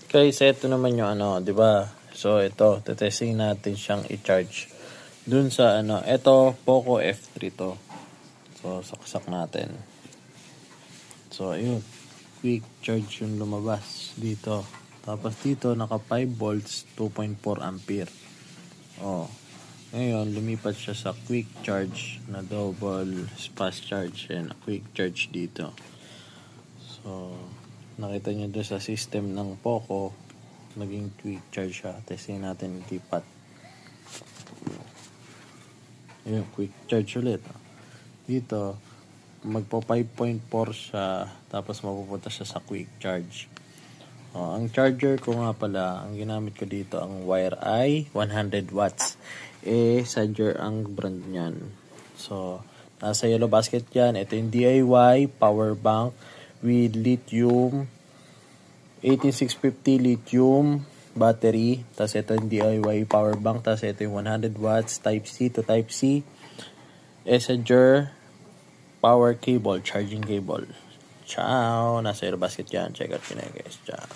Guys, ito naman yung di ba? So, ito, testing natin siyang i-charge. Dun sa ito, Poco F3 to. So, saksak natin. So, ayun. Quick charge yung lumabas dito. Tapos dito, naka 5 volts, 2.4 ampere. Oh. Ngayon, lumipat siya sa quick charge na double fast charge and quick charge dito. So, nakita nyo doon sa system ng Poco, naging quick charge siya. Testing natin tipat. Ayun, quick charge ulit. Dito, magpo 5.4 siya, tapos mapupunta siya sa quick charge. Ang charger ko nga pala, ang ginamit ko dito, ang WireEye 100 watts. Sager ang brand niyan. So, nasa yellow basket yan. Ito yung DIY power bank with lithium 18650 lithium battery. Tapos ito yung DIY power bank. Tapos ito yung 100 watts type C to type C. Sager power cable, charging cable. Ciao! Nasa yellow basket yan. Check out yun guys. Ciao!